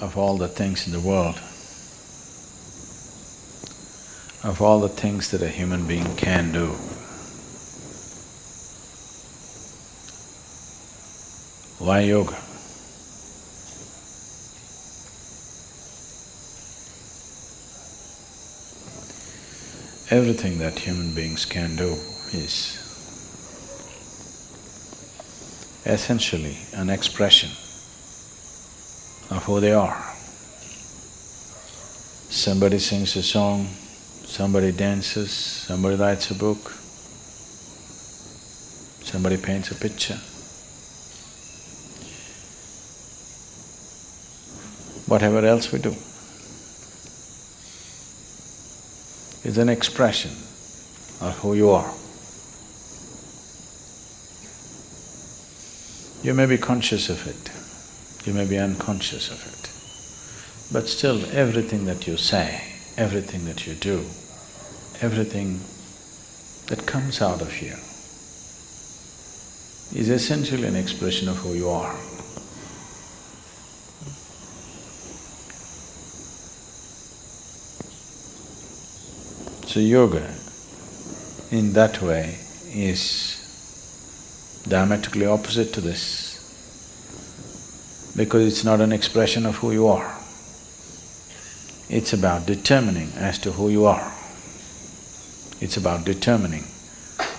of all the things in the world, of all the things that a human being can do, why yoga? Everything that human beings can do is essentially an expression of who they are. Somebody sings a song, somebody dances, somebody writes a book, somebody paints a picture. Whatever else we do is an expression of who you are. You may be conscious of it, you may be unconscious of it, but still everything that you say, everything that you do, everything that comes out of you is essentially an expression of who you are. So yoga, in that way, is diametrically opposite to this, because it's not an expression of who you are. It's about determining as to who you are. It's about determining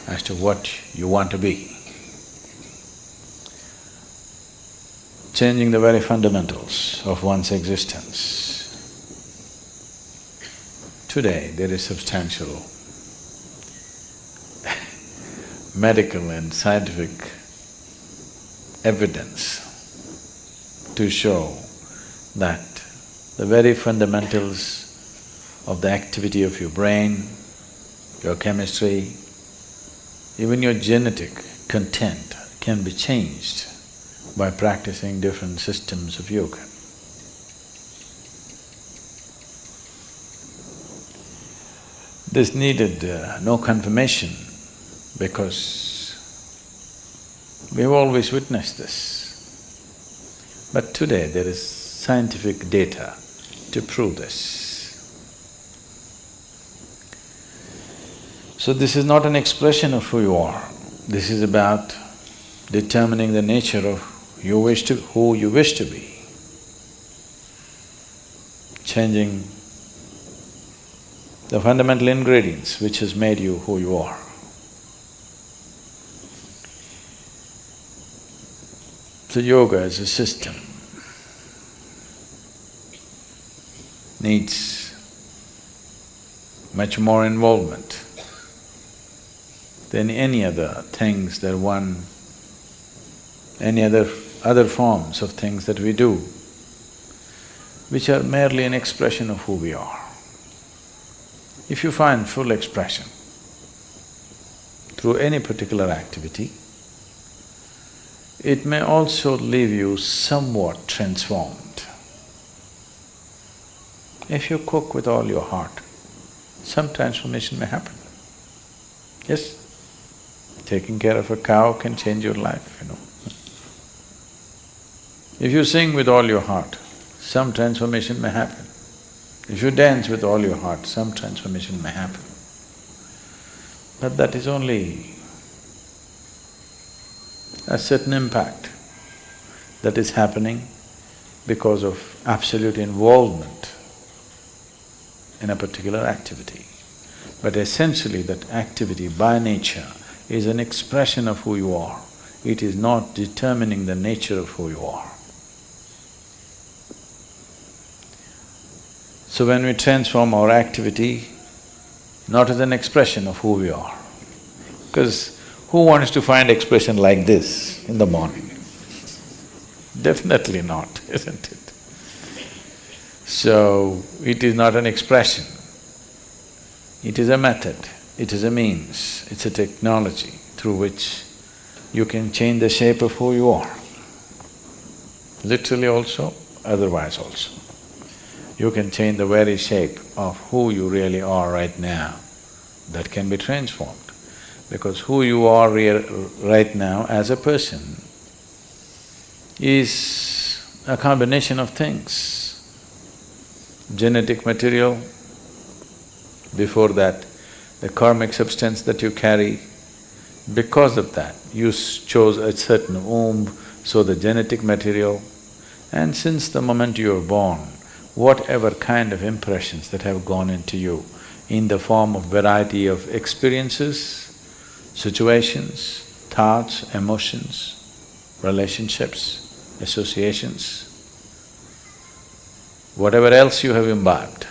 as to what you want to be. Changing the very fundamentals of one's existence. Today, there is substantial medical and scientific evidence to show that the very fundamentals of the activity of your brain, your chemistry, even your genetic content can be changed by practicing different systems of yoga. This needed no confirmation because we've always witnessed this. But today there is scientific data to prove this. So this is not an expression of who you are, this is about determining the nature of who you wish to be, changing the fundamental ingredients which has made you who you are. So yoga as a system needs much more involvement than any other things that any other forms of things that we do, which are merely an expression of who we are. If you find full expression through any particular activity, it may also leave you somewhat transformed. If you cook with all your heart, some transformation may happen. Yes, taking care of a cow can change your life, you know. If you sing with all your heart, some transformation may happen. If you dance with all your heart, some transformation may happen. But that is only a certain impact that is happening because of absolute involvement in a particular activity. But essentially that activity by nature is an expression of who you are. It is not determining the nature of who you are. So when we transform our activity, not as an expression of who we are, because who wants to find expression like this in the morning? Definitely not, isn't it? So, it is not an expression, it is a method, it is a means, it's a technology through which you can change the shape of who you are, literally also, otherwise also. You can change the very shape of who you really are right now, that can be transformed. Because who you are right now as a person is a combination of things. genetic material, before that, the karmic substance that you carry. Because of that, you chose a certain womb, so the genetic material. And since the moment you were born, whatever kind of impressions that have gone into you in the form of variety of experiences, situations, thoughts, emotions, relationships, associations, whatever else you have imbibed,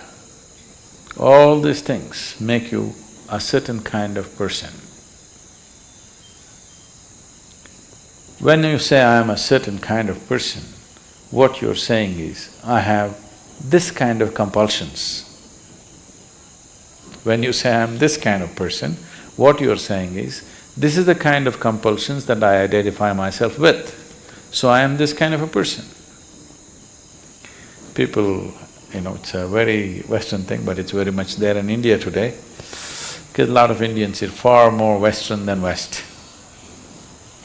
all these things make you a certain kind of person. When you say, I am a certain kind of person, what you're saying is, I have this kind of compulsions. When you say, I am this kind of person, what you're saying is, this is the kind of compulsions that I identify myself with, so I am this kind of a person. People, it's a very Western thing, but it's very much there in India today, because a lot of Indians are far more Western than West.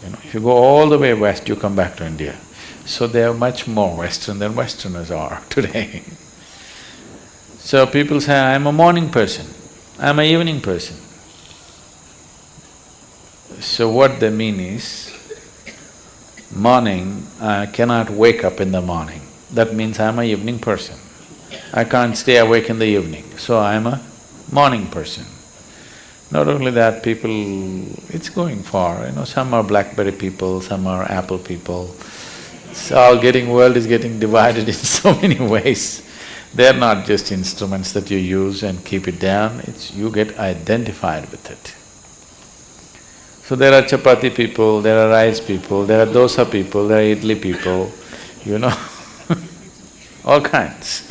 If you go all the way west, you come back to India. So they are much more Western than Westerners are today. So people say, I'm a morning person, I'm an evening person. So what they mean is, morning, I cannot wake up in the morning. That means I'm an evening person. I can't stay awake in the evening, so I'm a morning person. Not only that, people… it's going far, some are BlackBerry people, some are Apple people. World is getting divided in so many ways. They're not just instruments that you use and keep it down, you get identified with it. So there are chapati people, there are rice people, there are dosa people, there are idli people, all kinds.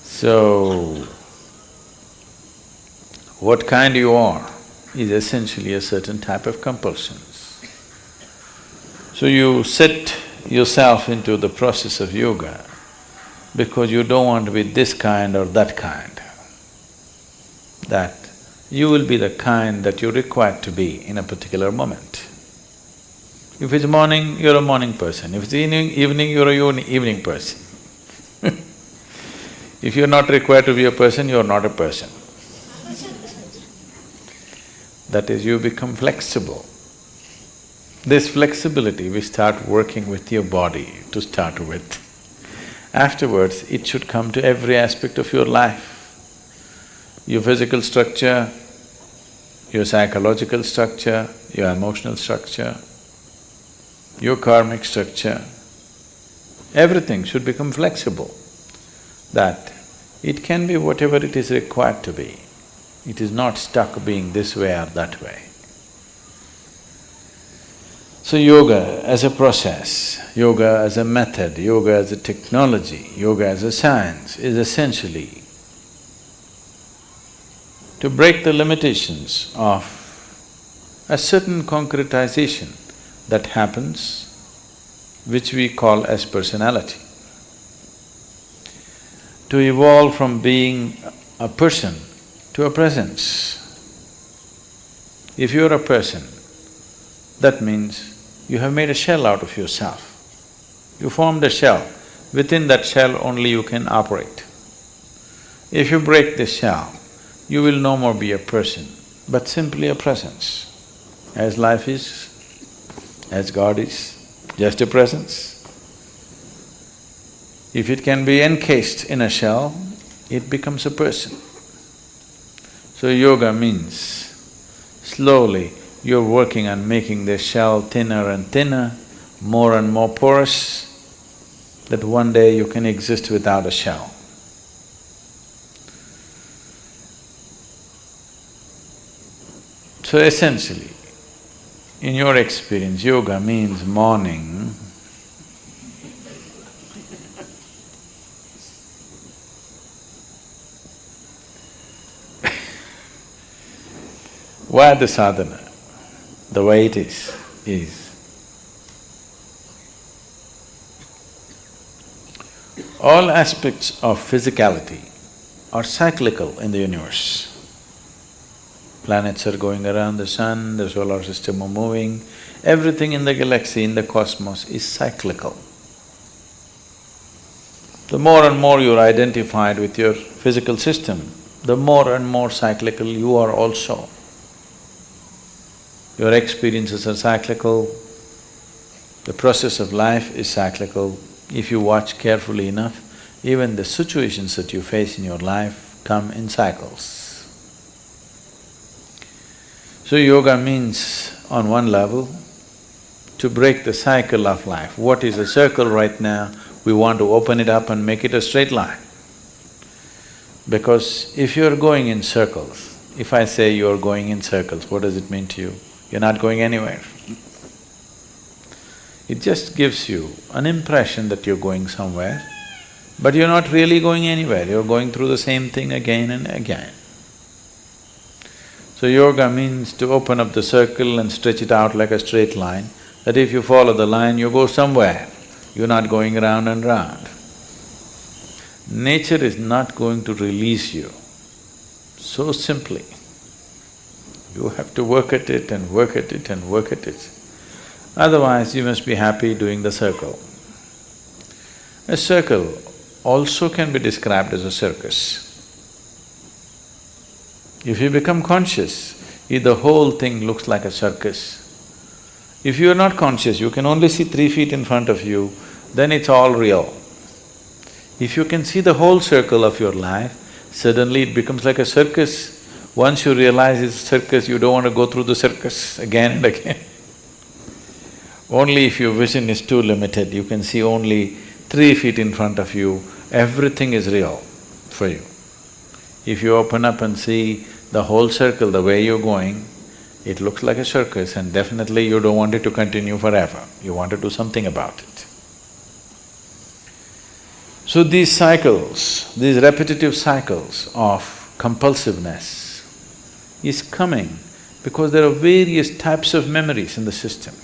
So, what kind you are is essentially a certain type of compulsions. So you set yourself into the process of yoga because you don't want to be this kind or that kind. That you will be the kind that you're required to be in a particular moment. If it's morning, you're a morning person. If it's evening, you're a evening person. If you're not required to be a person, you're not a person. That is, you become flexible. This flexibility, we start working with your body to start with. Afterwards, it should come to every aspect of your life. Your physical structure, your psychological structure, your emotional structure, your karmic structure, everything should become flexible, that it can be whatever it is required to be. It is not stuck being this way or that way. So yoga as a process, yoga as a method, yoga as a technology, yoga as a science is essentially to break the limitations of a certain concretization that happens, which we call as personality. To evolve from being a person to a presence. If you're a person, that means you have made a shell out of yourself. You formed a shell, within that shell only you can operate. If you break this shell, you will no more be a person, but simply a presence. As life is, as God is, just a presence. If it can be encased in a shell, it becomes a person. So yoga means slowly you're working on making the shell thinner and thinner, more and more porous, that one day you can exist without a shell. So essentially, in your experience, yoga means morning. Why the sadhana, the way it is all aspects of physicality are cyclical in the universe. Planets are going around the sun, the solar system are moving, everything in the galaxy, in the cosmos is cyclical. The more and more you're identified with your physical system, the more and more cyclical you are also. Your experiences are cyclical, the process of life is cyclical. If you watch carefully enough, even the situations that you face in your life come in cycles. So yoga means, on one level, to break the cycle of life. What is a circle right now? We want to open it up and make it a straight line. Because if you're going in circles, if I say you're going in circles, what does it mean to you? You're not going anywhere. It just gives you an impression that you're going somewhere, but you're not really going anywhere, you're going through the same thing again and again. So yoga means to open up the circle and stretch it out like a straight line, that if you follow the line, you go somewhere, you're not going round and round. Nature is not going to release you so simply. You have to work at it and work at it and work at it. Otherwise, you must be happy doing the circle. A circle also can be described as a circus. If you become conscious, the whole thing looks like a circus. If you are not conscious, you can only see 3 feet in front of you, then it's all real. If you can see the whole circle of your life, suddenly it becomes like a circus. Once you realize it's a circus, you don't want to go through the circus again and again. Only if your vision is too limited, you can see only 3 feet in front of you, everything is real for you. If you open up and see the whole circle, the way you're going, it looks like a circus and definitely you don't want it to continue forever, you want to do something about it. So these cycles, these repetitive cycles of compulsiveness is coming because there are various types of memories in the system.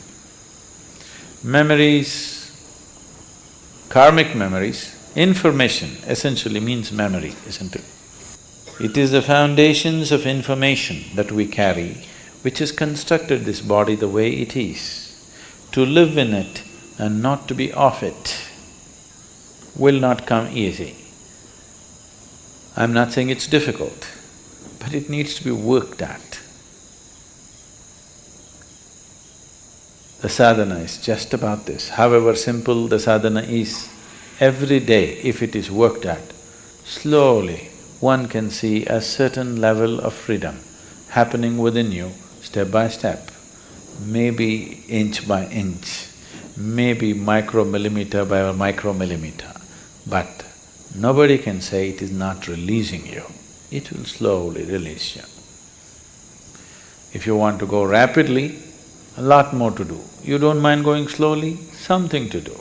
Memories, karmic memories, information essentially means memory, isn't it? It is the foundations of information that we carry which has constructed this body the way it is. To live in it and not to be off it will not come easy. I'm not saying it's difficult, but it needs to be worked at. The sadhana is just about this. However simple the sadhana is, every day if it is worked at, slowly one can see a certain level of freedom happening within you step by step, maybe inch by inch, maybe micromillimeter by micromillimeter, but nobody can say it is not releasing you. It will slowly release you. If you want to go rapidly, a lot more to do. You don't mind going slowly, something to do.